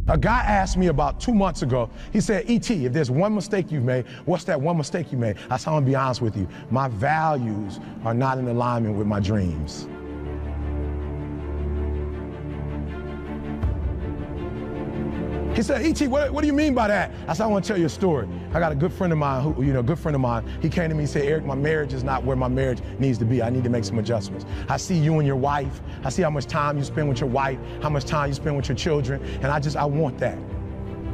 A guy asked me about 2 months ago, he said, E.T., if there's one mistake you've made, what's that one mistake you made? I said, I'm gonna be honest with you. My values are not in alignment with my dreams. He said, E.T., what do you mean by that? I said, I want to tell you a story. I got a good friend of mine he came to me and said, Eric, my marriage is not where my marriage needs to be. I need to make some adjustments. I see you and your wife. I see how much time you spend with your wife, how much time you spend with your children, and I want that.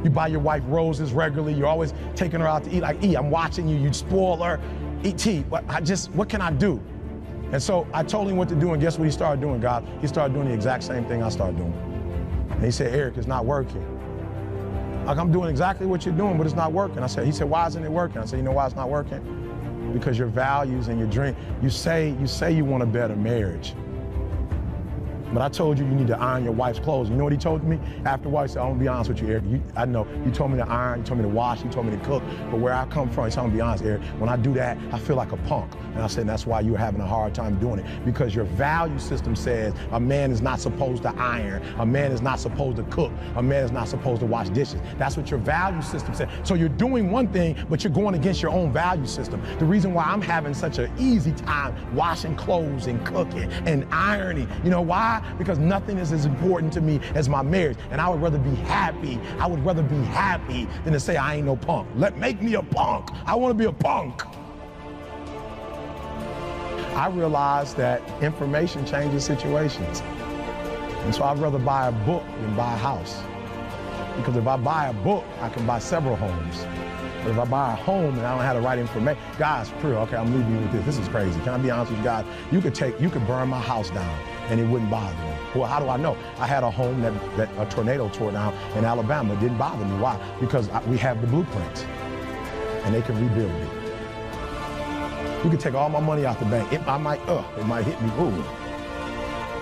You buy your wife roses regularly. You're always taking her out to eat. Like, I'm watching you. You spoil her. E.T., what can I do? And so I told him what to do, and guess what he started doing, God? He started doing the exact same thing I started doing. And he said, Eric, it's not working. Like, I'm doing exactly what you're doing, but it's not working. He said, why isn't it working? I said, you know why it's not working? Because your values and your dream, you say you want a better marriage. But I told you need to iron your wife's clothes. You know what he told me? After a while, he said, I'm gonna be honest with you, Eric. I know, you told me to iron, you told me to wash, you told me to cook, but where I come from, he said, I'm gonna be honest, Eric, when I do that, I feel like a punk. And I said, that's why you're having a hard time doing it, because your value system says a man is not supposed to iron, a man is not supposed to cook, a man is not supposed to wash dishes. That's what your value system says. So you're doing one thing, but you're going against your own value system. The reason why I'm having such an easy time washing clothes and cooking and ironing, you know why? Because nothing is as important to me as my marriage. And I would rather be happy. I would rather be happy than to say I ain't no punk. Make me a punk. I want to be a punk. I realized that information changes situations. And so I'd rather buy a book than buy a house. Because if I buy a book, I can buy several homes. But if I buy a home and I don't have the right information, guys, okay, I'm leaving you with this. This is crazy. Can I be honest with you guys? You could burn my house down and it wouldn't bother me. Well, how do I know? I had a home that a tornado tore down in Alabama. It didn't bother me. Why? Because we have the blueprints and they can rebuild it. You could take all my money out the bank. It might hit me. Ooh.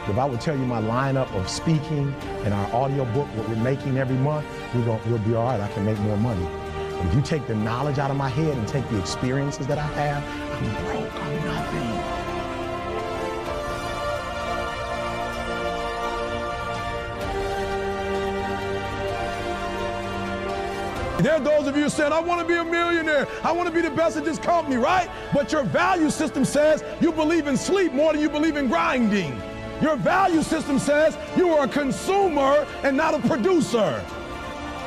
If I would tell you my lineup of speaking and our audio book, what we're making every month, we'll be all right. I can make more money. If you take the knowledge out of my head and take the experiences that I have, I'm broke, I'm nothing. There are those of you saying, I want to be a millionaire. I want to be the best at this company, right? But your value system says you believe in sleep more than you believe in grinding. Your value system says you are a consumer and not a producer.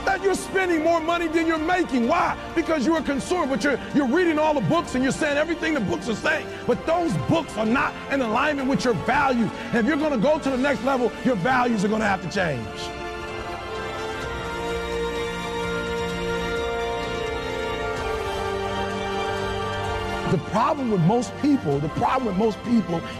That you're spending more money than you're making. Why? Because you're a consumer, but you're reading all the books and you're saying everything the books are saying. But those books are not in alignment with your values. And if you're going to go to the next level, your values are going to have to change. The problem with most people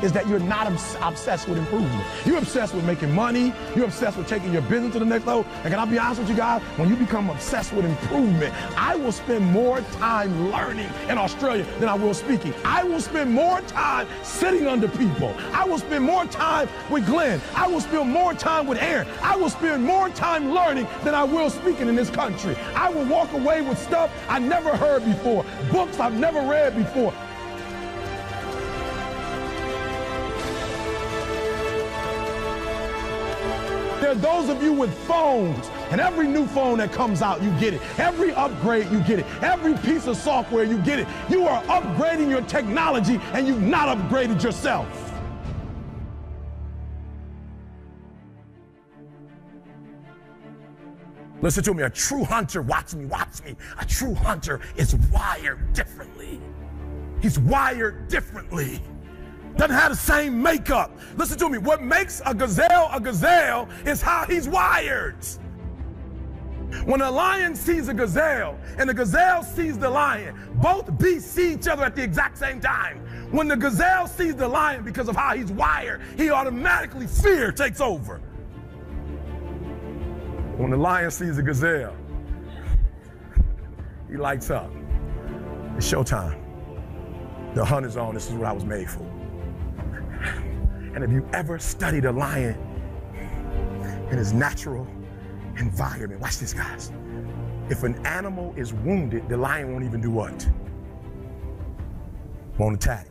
is that you're not obsessed with improvement. You're obsessed with making money. You're obsessed with taking your business to the next level. And can I be honest with you guys? When you become obsessed with improvement, I will spend more time learning in Australia than I will speaking. I will spend more time sitting under people. I will spend more time with Glenn. I will spend more time with Aaron. I will spend more time learning than I will speaking in this country. I will walk away with stuff I never heard before, books I've never read before. There are those of you with phones, and every new phone that comes out, you get it. Every upgrade, you get it. Every piece of software, you get it. You are upgrading your technology, and you've not upgraded yourself. Listen to me, a true hunter, watch me. A true hunter is wired differently. He's wired differently. Doesn't have the same makeup. Listen to me, what makes a gazelle is how he's wired. When a lion sees a gazelle and the gazelle sees the lion, both beasts see each other at the exact same time. When the gazelle sees the lion, because of how he's wired, he automatically, fear takes over. When the lion sees a gazelle, he lights up. It's showtime. The hunt is on. This is what I was made for. And if you ever studied a lion in his natural environment, watch this, guys. If an animal is wounded, the lion won't even do what? Won't attack.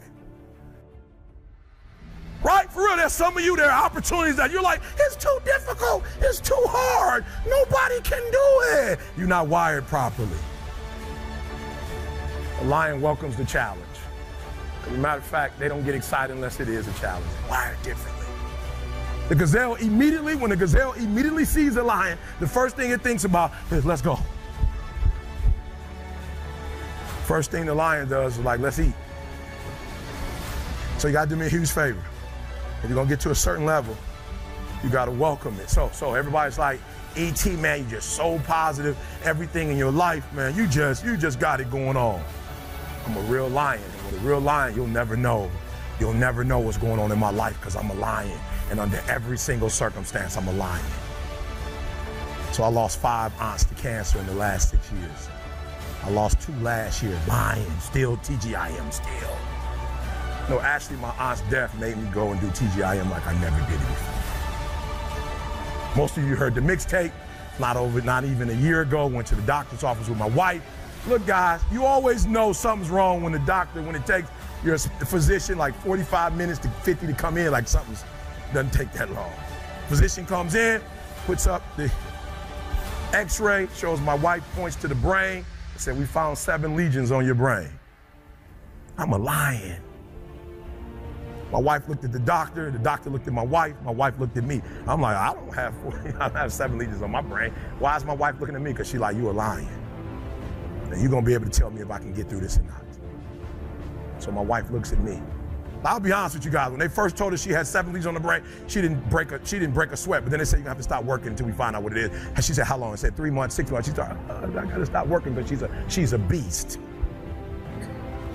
Right? For real, there's some of you, there are opportunities that you're like, it's too difficult, it's too hard. wired. Nobody can do it. You're not wired properly. A lion welcomes the challenge. As a matter of fact, they don't get excited unless it is a challenge. They're wired differently. The gazelle immediately, when the gazelle immediately sees a lion, the first thing it thinks about is, let's go. First thing the lion does is like, let's eat. So you gotta do me a huge favor. If you're gonna get to a certain level, you gotta welcome it. So everybody's like, E.T., man, you're just so positive. Everything in your life, man, you just got it going on. I'm a real lion. And with a real lion, you'll never know. You'll never know what's going on in my life because I'm a lion. And under every single circumstance, I'm a lion. So I lost 5 aunts to cancer in the last 6 years. I lost 2 last year. Lion, still TGIM, still. No, actually, my aunt's death made me go and do TGIM like I never did it before. Most of you heard the mixtape, not even a year ago, went to the doctor's office with my wife. Look, guys, you always know something's wrong when it takes your physician like 45 minutes to 50 to come in, like something's, doesn't take that long. Physician comes in, puts up the x-ray, shows my wife, points to the brain, said, we found 7 lesions on your brain. I'm a lion. My wife looked at the doctor looked at my wife looked at me. I'm like, I don't have 7 lesions on my brain. Why is my wife looking at me? Because she's like, you a lion. And you're gonna be able to tell me if I can get through this or not. So my wife looks at me. I'll be honest with you guys, when they first told her she had 7 lesions on the brain, she didn't break a sweat, but then they said you're gonna have to stop working until we find out what it is. And she said, how long? I said 3 months, 6 months. She thought, I gotta stop working because she's a beast.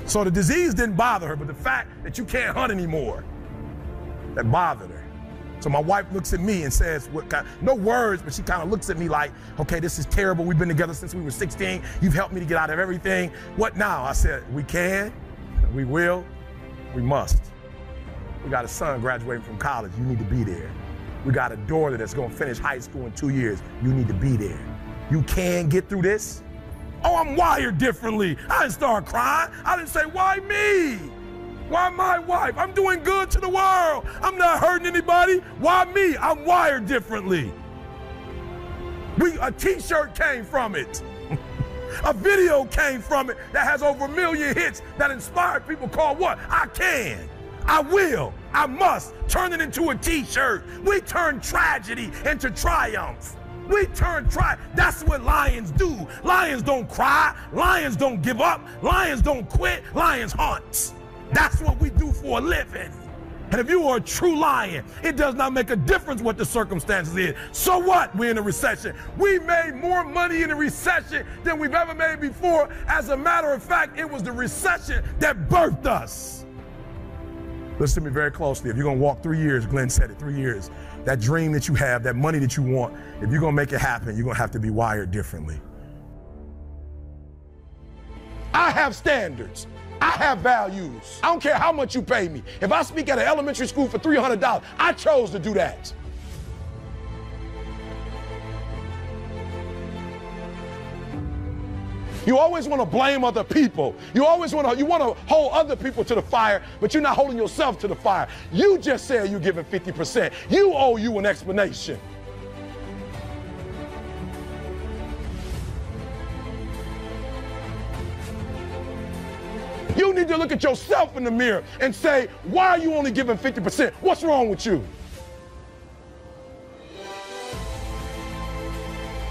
So the disease didn't bother her, but the fact that you can't hunt anymore, that bothered her. So my wife looks at me and says, no words, but she kind of looks at me like, okay, this is terrible. We've been together since we were 16. You've helped me to get out of everything. What now? I said, we can, we will, we must. We got a son graduating from college. You need to be there. We got a daughter that's going to finish high school in 2 years. You need to be there. You can get through this. Oh, I'm wired differently. I didn't start crying. I didn't say, why me? Why my wife? I'm doing good to the world. I'm not hurting anybody. Why me? I'm wired differently. A t-shirt came from it. A video came from it that has over 1 million hits that inspired people called what? I can, I will, I must. Turn it into a t-shirt. We turn tragedy into triumph. We turn that's what lions do. Lions don't cry, lions don't give up, lions don't quit, lions hunt. That's what we do for a living. And if you are a true lion, it does not make a difference what the circumstances is. So what? We're in a recession. We made more money in a recession than we've ever made before. As a matter of fact, it was the recession that birthed us. Listen to me very closely. If you're gonna walk 3 years, Glenn said it, 3 years, that dream that you have, that money that you want, if you're gonna make it happen, you're gonna have to be wired differently. I have standards. I have values. I don't care how much you pay me. If I speak at an elementary school for $300, I chose to do that. You always want to blame other people. You want to hold other people to the fire, but you're not holding yourself to the fire. You just said you're giving 50%. You owe you an explanation. You need to look at yourself in the mirror and say, why are you only giving 50%? What's wrong with you?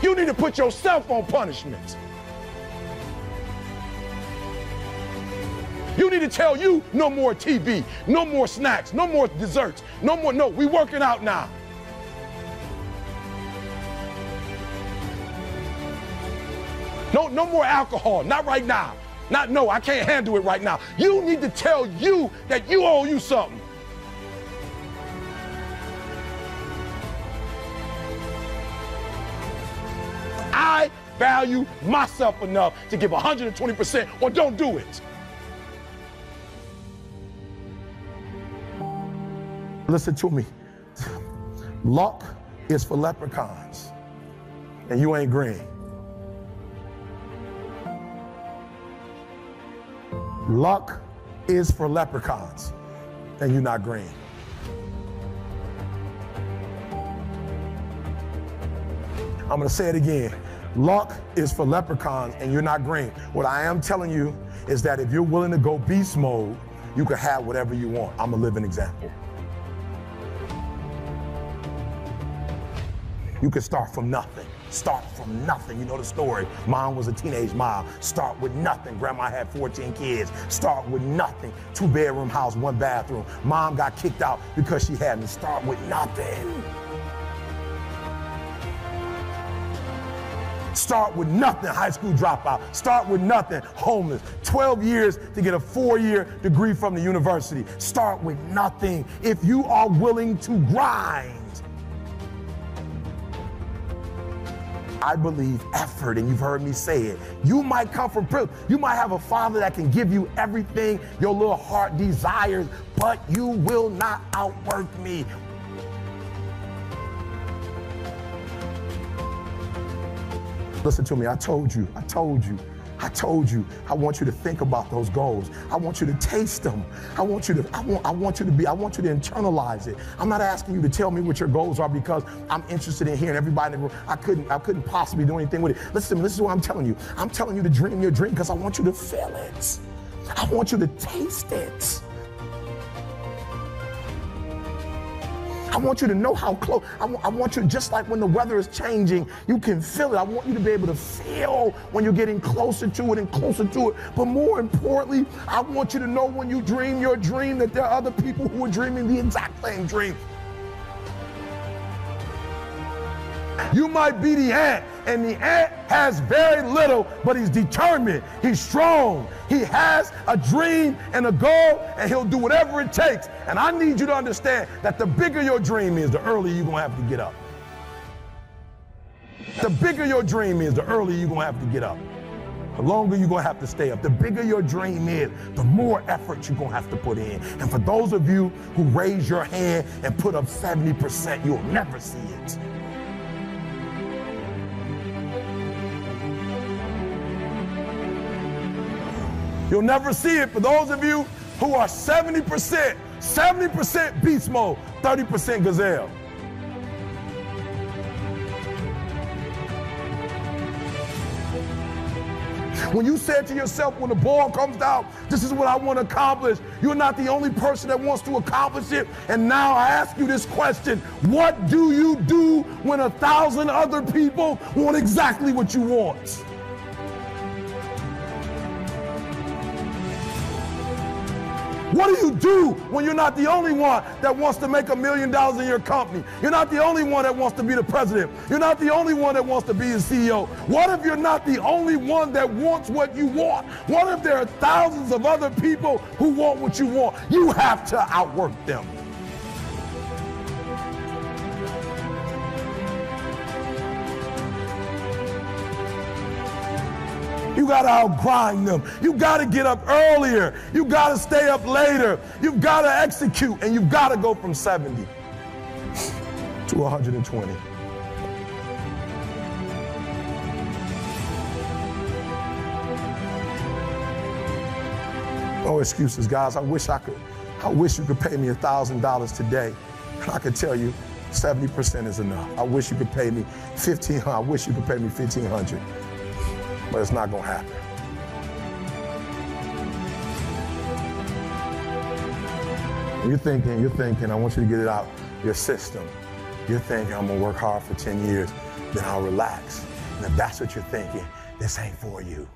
You need to put yourself on punishment. You need to tell you no more TV, no more snacks, no more desserts, no, we working out now. No more alcohol, not right now. No, I can't handle it right now. You need to tell you that you owe you something. I value myself enough to give 120% or don't do it. Listen to me. Luck is for leprechauns, and you ain't green. Luck is for leprechauns, and you're not green. I'm gonna say it again. Luck is for leprechauns and you're not green. What I am telling you is that if you're willing to go beast mode, you can have whatever you want. I'm a living example. You can start from nothing. Start from nothing. You know the story. Mom was a teenage mom. Start with nothing. Grandma had 14 kids. Start with nothing. 2-bedroom house, 1 bathroom. Mom got kicked out because she had me. Start with nothing. Start with nothing, high school dropout. Start with nothing, homeless. 12 years to get a 4-year degree from the university. Start with nothing if you are willing to grind. I believe effort, and you've heard me say it. You might come from privilege. You might have a father that can give you everything your little heart desires, but you will not outwork me. Listen to me, I told you. I want you to think about those goals. I want you to taste them. I want you to internalize it. I'm not asking you to tell me what your goals are because I'm interested in hearing everybody in the room. I couldn't possibly do anything with it. Listen to me, this is what I'm telling you. I'm telling you to dream your dream because I want you to feel it. I want you to taste it. I want you to know how close. I want you, just like when the weather is changing, you can feel it. I want you to be able to feel when you're getting closer to it and closer to it. But more importantly, I want you to know when you dream your dream that there are other people who are dreaming the exact same dream. You might be the ant, and the ant has very little, but he's determined, he's strong. He has a dream and a goal, and he'll do whatever it takes. And I need you to understand that the bigger your dream is, the earlier you're gonna have to get up. The bigger your dream is, the earlier you're gonna have to get up. The longer you're gonna have to stay up. The bigger your dream is, the more effort you're gonna have to put in. And for those of you who raise your hand and put up 70%, you'll never see it. You'll never see it. For those of you who are 70% beast mode, 30% gazelle. When you said to yourself, when the ball comes down, this is what I want to accomplish, you're not the only person that wants to accomplish it. And now I ask you this question: what do you do when 1,000 other people want exactly what you want? What do you do when you're not the only one that wants to make $1 million in your company? You're not the only one that wants to be the president. You're not the only one that wants to be the CEO. What if you're not the only one that wants what you want? What if there are thousands of other people who want what you want? You have to outwork them. You gotta outgrind them. You gotta get up earlier. You gotta stay up later. You've gotta execute, and you've gotta go from 70 to 120. No excuses, guys. I wish you could pay me $1,000 today, and I could tell you 70% is enough. I wish you could pay me $1,500. I wish you could pay me $1,500. But it's not gonna happen. You're thinking, I want you to get it out your system. You're thinking, I'm gonna work hard for 10 years, then I'll relax. And if that's what you're thinking, this ain't for you.